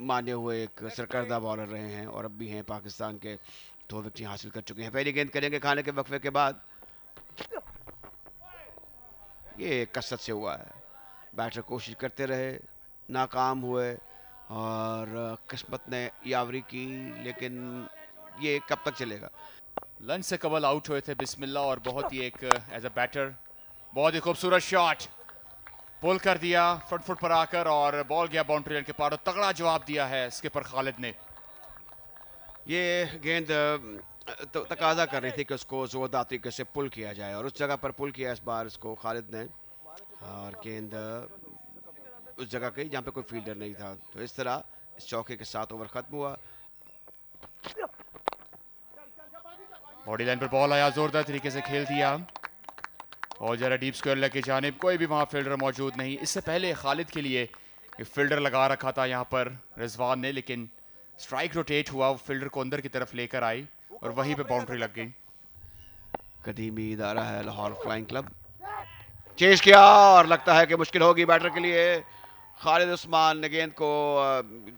माने हुए एक सरकर्दा बॉलर रहे हैं और अब भी हैं पाकिस्तान के 2 विकेट हासिल कर चुके हैं। पहली गेंद करेंगे खाने के वक्फे के बाद। ये कसरत से हुआ है, बैटर कोशिश करते रहे, नाकाम हुए और किस्मत ने यावरी की, लेकिन ये कब तक चलेगा। लंच से कबल आउट हुए थे बिस्मिल्लाह और बहुत ही एक एज अ बैटर बहुत ही खूबसूरत शॉट पुल कर दिया फ्रंट फुट पर आकर और बॉल गया बाउंड्री लाइन के पार और तगड़ा जवाब दिया है स्किपर खालिद ने। ये गेंद तो तकाजा कर रही थी कि उसको जोरदार तरीके से पुल किया जाए और उस जगह पर पुल किया इस बार इसको खालिद ने, और गेंद उस जगह गई जहाँ पे कोई फील्डर नहीं था। तो इस तरह इस चौके के साथ ओवर खत्म हुआ। बॉडी लाइन पर बॉल आया, जोरदार तरीके से खेल दिया और जरा डीप स्क्वायर लेग की जानिब, कोई भी वहां फील्डर मौजूद नहीं। इससे पहले खालिद के लिए फील्डर लगा रखा था यहाँ पर रिजवान ने, लेकिन स्ट्राइक रोटेट हुआ, फील्डर को अंदर की तरफ लेकर आई और वहीं पे बाउंड्री लग गई। कदीमी इदारा है लाहौर फ्लाइंग क्लब। चेज किया और लगता है कि मुश्किल होगी बैटर के लिए। खालिद उस्मान ने गेंद को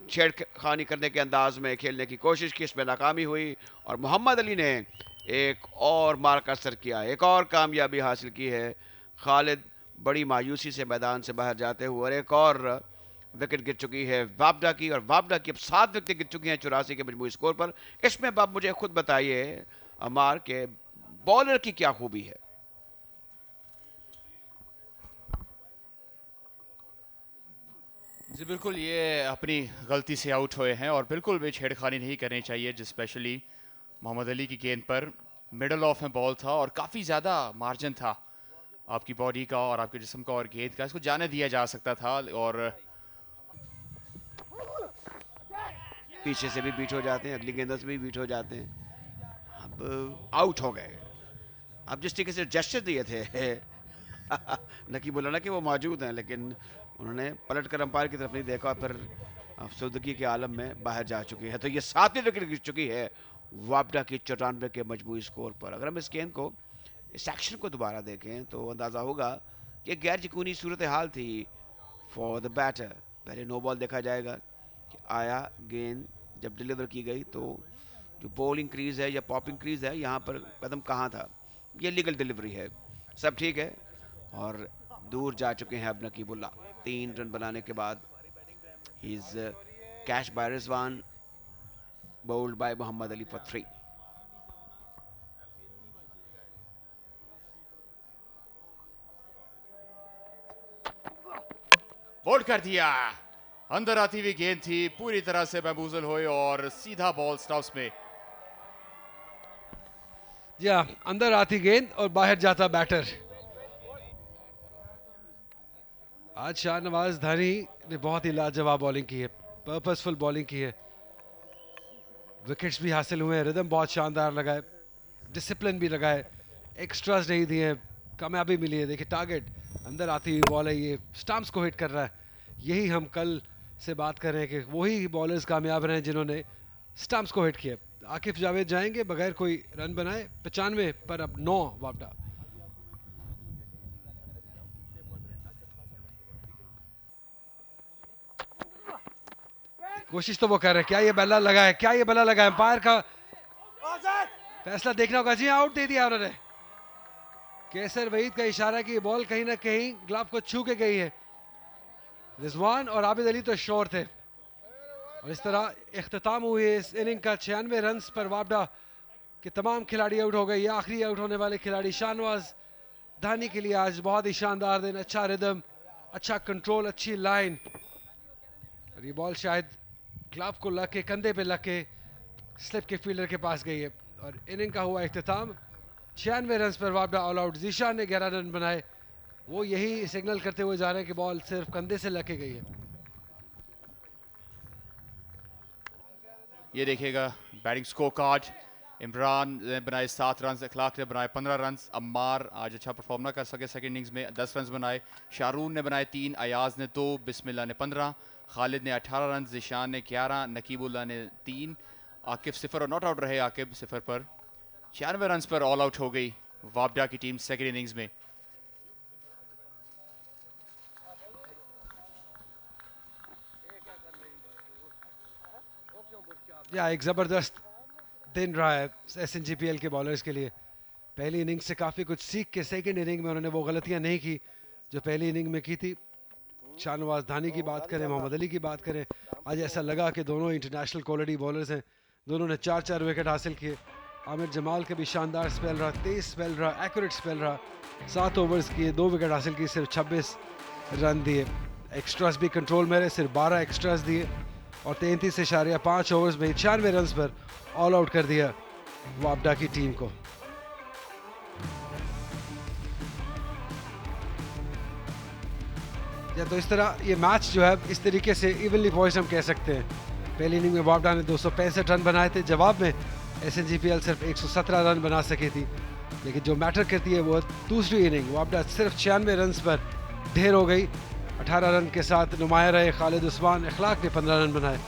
छेड़खानी करने के अंदाज में खेलने की कोशिश की, इसमें नाकामी हुई और मोहम्मद अली ने एक और मार्क असर किया, एक और कामयाबी हासिल की है। खालिद बड़ी मायूसी से मैदान से बाहर जाते हुए और एक और विकेट गिर चुकी है वापडा की, और वापडा की अब 7 विकेट गिर चुकी हैं 84 के मजमूई स्कोर पर। इसमें अब मुझे खुद बताइए अमार के बॉलर की क्या खूबी है। जी बिल्कुल, ये अपनी गलती से आउट हुए हैं और बिल्कुल भी छेड़खानी नहीं करनी चाहिए, स्पेशली मोहम्मद अली की गेंद पर मिडल ऑफ में बॉल था और काफ़ी ज़्यादा मार्जिन था आपकी बॉडी का और आपके जिस्म का और गेंद का, इसको जाने दिया जा सकता था और पीछे से भी बीट हो जाते हैं, अगली गेंदों से भी बीट हो जाते हैं। अब आउट हो गए। अब जिस तरीके से जेस्चर दिए थे नकी बोला ना कि वो मौजूद हैं, लेकिन उन्होंने पलट कर अंपायर की तरफ नहीं देखा, फिर अफसरदगी के आलम में बाहर जा चुकी है। तो ये 7वीं विकेट गिर चुकी है वापडा की 94 के मजमूई स्कोर पर। अगर हम इस गेंद को, इस एक्शन को दोबारा देखें तो अंदाज़ा होगा कि गैर यकीनी सूरत हाल थी फॉर द बैटर। पहले नो बॉल देखा जाएगा कि आया, गेंद जब डिलीवर की गई तो जो बॉल इंक्रीज है या पॉप इंक्रीज है, यहाँ पर कदम कहाँ था, ये लीगल डिलीवरी है, सब ठीक है। और दूर जा चुके हैं अब नकीबुल्ला 3 रन बनाने के बाद। He is catch by Rizwan, bowled by Muhammad Ali for 3. Bowled कर दिया, अंदर आती हुई गेंद थी, पूरी तरह से बैम्बूजल हुए और सीधा बॉल स्टम्प्स में। जी हाँ, अंदर आती गेंद और बाहर जाता बैटर। आज शाहनवाज धानी ने बहुत ही लाजवाब बॉलिंग की है, पर्पसफुल बॉलिंग की है, विकेट्स भी हासिल हुए हैं, रिदम बहुत शानदार लगा है, डिसिप्लिन भी लगा है, एक्स्ट्रास नहीं दिए, कामयाबी मिली है। देखिए टारगेट अंदर आती हुई बॉल है, ये स्टंप्स को हिट कर रहा है। यही हम कल से बात कर रहे हैं कि वही बॉलर्स कामयाब रहे हैं जिन्होंने स्टंप्स को हिट किया। आकिफ जावेद जाएंगे बगैर कोई रन बनाए 95 पर, अब 9 वापडा। कोशिश तो वो कर रहे हैं, क्या ये बल्ला लगा है, क्या ये बल्ला लगा है, अंपायर का फैसला देखना होगा। जी आउट दे दिया उन्होंने, केसर वहीद का इशारा कि बॉल कहीं ना कहीं ग्लव को छू के गई है। रिजवान और आबिद अली तो श्योर थे और इस तरह इख्तिताम हुई इस इनिंग का 96 रन पर। वापडा के तमाम खिलाड़ी आउट हो गए। ये आखिरी आउट होने वाले खिलाड़ी शाहनवाज धानी के लिए आज बहुत ही शानदार दिन, अच्छा रिदम, अच्छा कंट्रोल, अच्छी लाइन, और ये बॉल शायद ग्लव को लग के, कंधे पे लग के स्लिप के फील्डर के पास गई है और इनिंग का हुआ इख्तिताम। 96 रन पर वापडा ऑल आउट। जीशान ने 11 रन बनाए, वो यही सिग्नल करते हुए जा रहे हैं कि बॉल सिर्फ कंधे से लग के गई है। ये देखिएगा बैटिंग स्कोर कार्ड, इमरान ने बनाए 7 रन, अखलाक ने बनाए 15 रन। अम्मार आज अच्छा परफॉर्म ना कर सके सेकंड इनिंग्स में, 10 रन बनाए। शारून ने बनाए 3, अयाज ने 2, बिस्मिल्लाह ने 15, खालिद ने 18 रन, जिशान ने 11, नकीबुल्लाह ने 3, आकिब 0 और नॉट आउट रहे। आकिब 0 पर 96 रन पर ऑल आउट हो गई वापडा की टीम सेकंड इनिंग्स में। या एक ज़बरदस्त दिन रहा है SNGPL के बॉलर्स के लिए। पहली इनिंग से काफ़ी कुछ सीख के सेकंड इनिंग में उन्होंने वो गलतियां नहीं की जो पहली इनिंग में की थी। शाहनवाज धानी की बात करें, मोहम्मद अली की बात करें, आज ऐसा लगा कि दोनों इंटरनेशनल क्वालिटी बॉलर्स हैं। दोनों ने 4-4 विकेट हासिल किए। आमिर जमाल का भी शानदार स्पेल रहा, तेज स्पेल रहा, एक्यूरेट स्पेल रहा। 7 ओवर्स किए, 2 विकेट हासिल किए, सिर्फ 26 रन दिए। एक्स्ट्रास भी कंट्रोल में रहे, सिर्फ 12 एक्स्ट्रास दिए और 33.5 ओवर्स में 96 रन पर ऑल आउट कर दिया वापडा की टीम को। या तो इस तरह ये मैच जो है इस तरीके से इवनली पॉइंट्स हम कह सकते हैं। पहली इनिंग में वापडा ने 265 रन बनाए थे, जवाब में SNGPL सिर्फ 117 रन बना सकी थी। लेकिन जो मैटर करती है वो दूसरी इनिंग, वापडा सिर्फ 96 रन पर ढेर हो गई। 18 रन के साथ नुमाया रहे खालिद उस्मान, अखलाक ने 15 रन बनाए।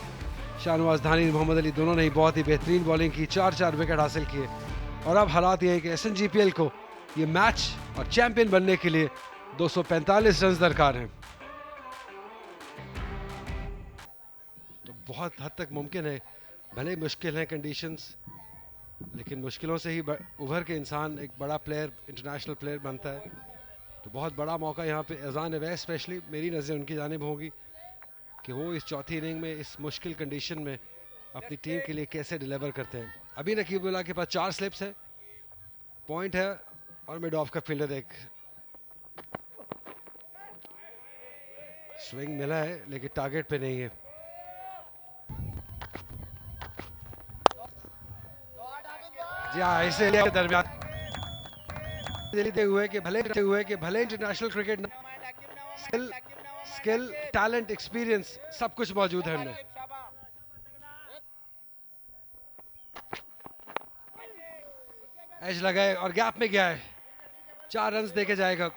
शाहनवाज धानी, मोहम्मद अली दोनों ने बहुत ही बेहतरीन बॉलिंग की, 4-4 विकेट हासिल किए। और अब हालात ये है कि SNGPL को ये मैच और चैंपियन बनने के लिए 245 रन दरकार हैं। तो बहुत हद तक मुमकिन है, भले मुश्किल हैं कंडीशंस, लेकिन मुश्किलों से ही उभर के इंसान एक बड़ा प्लेयर, इंटरनेशनल प्लेयर बनता है। तो बहुत बड़ा मौका यहाँ पे अजान अवैस स्पेशली मेरी नज़र उनकी जानिब होगी कि वो इस चौथी इनिंग में इस मुश्किल कंडीशन में अपनी टीम के लिए कैसे डिलीवर करते हैं। अभी नकीबुल्लाह के पास 4 स्लिप्स है, पॉइंट है और मिड ऑफ का फील्डर एक स्विंग मिला है लेकिन टारगेट पे नहीं है। जी हाँ, इसे दरमियान देते हुए कि भले international cricket skill talent experience सब कुछ मौजूद है उनमें। एज लगाए और गैप में गया है, 4 रन देके जाएगा।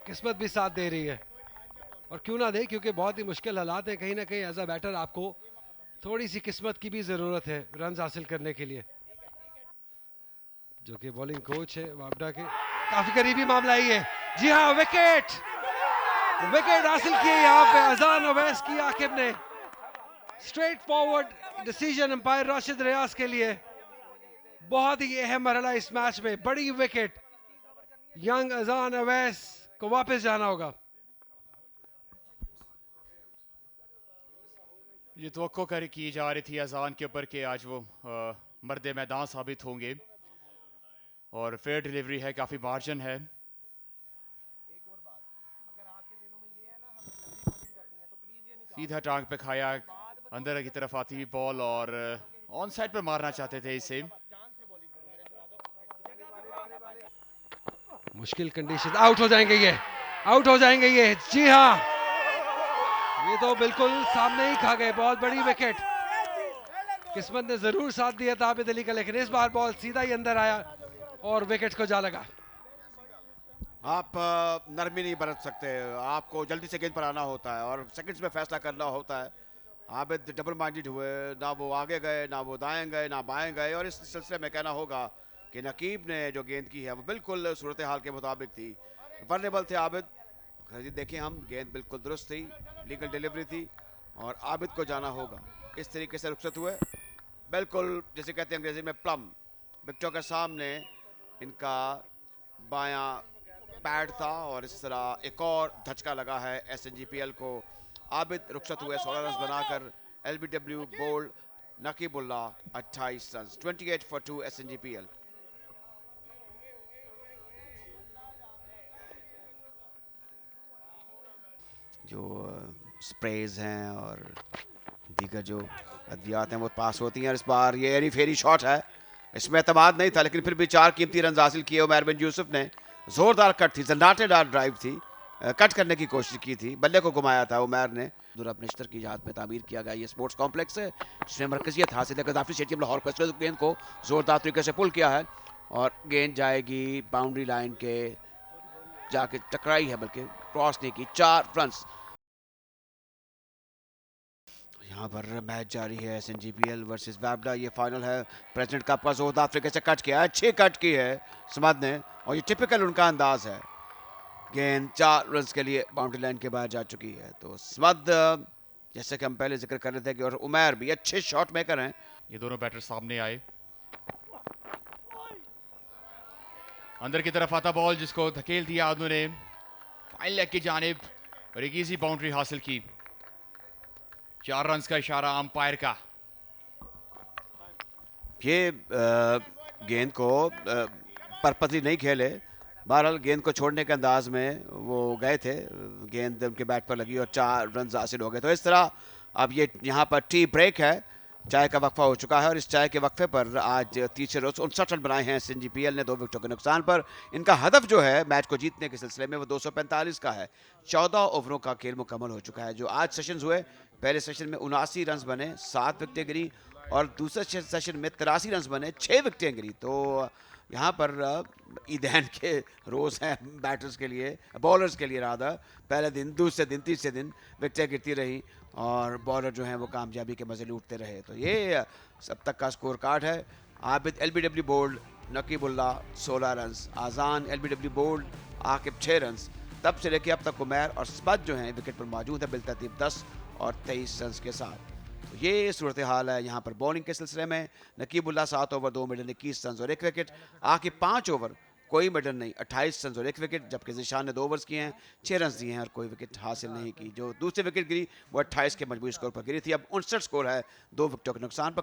किस्मत भी साथ दे रही है और क्यों ना दे, क्योंकि बहुत ही मुश्किल हालात है। कहीं ना कहीं एज अ बैटर आपको थोड़ी सी किस्मत की भी जरूरत है रन हासिल करने के लिए। जो कि बॉलिंग कोच है वापडा के, काफी करीबी मामला ही है। जी हाँ, विकेट हासिल किए यहाँ पे अजान अवैस की। आकिब ने straightforward decision umpire Rashid Riaz के लिए, बहुत ही अहम मरहला इस मैच में, बड़ी विकेट। यंग अजान अवैस को वापस जाना होगा। ये तवक्को की जा रही थी अजान के ऊपर कि आज वो मर्द मैदान साबित होंगे और फेयर डिलीवरी है, काफ़ी मार्जिन है। सीधा टांग पे खाया, अंदर की तरफ आती हुई बॉल और ऑन साइड पर मारना चाहते थे इसे। मुश्किल कंडीशन, आउट हो जाएंगे ये, आउट हो जाएंगे ये। जी हाँ, ये तो बिल्कुल सामने ही खा गए, बहुत बड़ी विकेट। किस्मत ने जरूर साथ दिया था आबिद अली का, लेकिन इस बार बॉल सीधा ही अंदर आया और विकेट को जा लगा। आप नरमी नहीं बरत सकते, आपको जल्दी से गेंद पर आना होता है और सेकंड्स में फैसला करना होता है। आबिद डबल माइंडेड हुए, ना वो आगे गए, ना वो दाएं गए, ना बाएं गए। और इस सिलसिले में कहना होगा कि नकीब ने जो गेंद की है वो बिल्कुल सूरत हाल के मुताबिक थी। वल्नरेबल थे आबिद, देखिए हम, गेंद बिल्कुल दुरुस्त थी, लीगल डिलीवरी थी और आबिद को जाना होगा। इस तरीके से रुखसत हुए, बिल्कुल जैसे कहते हैं अंग्रेजी में प्लम। विकेटों के सामने इनका बायां पैड था और इस तरह एक और धचका लगा है SNGPL को। आबिद रुखसत हुए 16 रन बनाकर। LBW bowled Naqibullah 28 run, 28 for 2 SNGPL। जो स्प्रेज हैं और दीगर जो अद्वियात हैं वो पास होती हैं। और इस बार ये एरी फेरी शॉट है, इसमें एतमाद नहीं था लेकिन फिर भी 4 कीमती रन हासिल किए उमैर बिन यूसुफ ने। जोरदार कट थी, जन्नाटेदार ड्राइव थी, कट करने की कोशिश की थी, बल्ले को घुमाया था उमैर ने। दुर्लभ निश्तर की याद में तामीर किया गया ये स्पोर्ट्स कॉम्प्लेक्स है जिसमें मरकजियत हासिल है। गद्दाफी स्टेडियम लाहौर को गेंद को जोरदार तरीके से पुल किया है और गेंद जाएगी बाउंड्री लाइन के, जाके टकराई है बल्कि क्रॉस नहीं की। 4 रन। यहाँ पर मैच जारी है। SNGPL वर्सेस वाबडा, ये फाइनल है। प्रेसिडेंट कप का जोरदार तरीके से कट किया, अच्छी कट की है समद ने और ये टिपिकल उनका अंदाज है। गेंद 4 रन के लिए बाउंड्री लाइन के बाहर जा चुकी है। तो समद जैसे कि हम पहले जिक्र कर रहे थे कि और उमैर भी अच्छे शॉट मेकर हैं। ये दोनों बैटर सामने आए, अंदर की तरफ आता बॉल जिसको धकेल दिया उन्होंने फाइन लेग की जानिब और एक इजी बाउंड्री हासिल की। 4 रन का इशारा अंपायर का। ये गेंद को पर्पसली नहीं खेले, बहरहाल गेंद को छोड़ने के अंदाज में वो गए थे, गेंद उनके बैट पर लगी और 4 रन हासिल हो गए। तो इस तरह अब ये यहाँ पर टी ब्रेक है, चाय का वक्फा हो चुका है और इस चाय के वक्फे पर आज तीसरे रोज 59 रन बनाए हैं SNGPL ने 2 विकेटों के नुकसान पर। इनका हदफ जो है मैच को जीतने के सिलसिले में वो 245 का है। 14 ओवरों का खेल मुकम्मल हो चुका है। जो आज सेशंस हुए, पहले सेशन में 79 रन बने, 7 विकेटें गिरी और दूसरे सेशन में 83 रन बने, 6 विकेटें गिरी। तो यहाँ पर ईदैन के रोज़ हैं बैटर्स के लिए, बॉलर्स के लिए राधा। पहले दिन, दूसरे दिन, तीसरे दिन विकेटें गिरती रही और बॉलर जो हैं वो कामयाबी के मज़े लूटते रहे। तो ये सब तक का स्कोर कार्ड है। Abid LBW bowled, Naqibullah 16 run, Azaan LBW bowled, Aqib 6 run. तब से लेकर अब तक उमैर और स्पद जो हैं विकेट पर मौजूद है बिलतरतीब 10 और 23 रन के साथ। तो ये सूरत हाल है यहाँ पर बॉलिंग के सिलसिले में। नकीबुल्ला 7 ओवर 2 मिडन 21 रन और 1 विकेट, आकिब 5 ओवर कोई मिडन नहीं 28 रन और 1 विकेट, जबकि ज़िशान ने 2 ओवर्स किए हैं, 6 रन दिए हैं और कोई विकेट हासिल नहीं की। जो दूसरी विकेट गिरी वो 28 के मजबूरी स्कोर पर गिरी थी। अब 59 स्कोर है 2 विकेटों के नुकसान पर।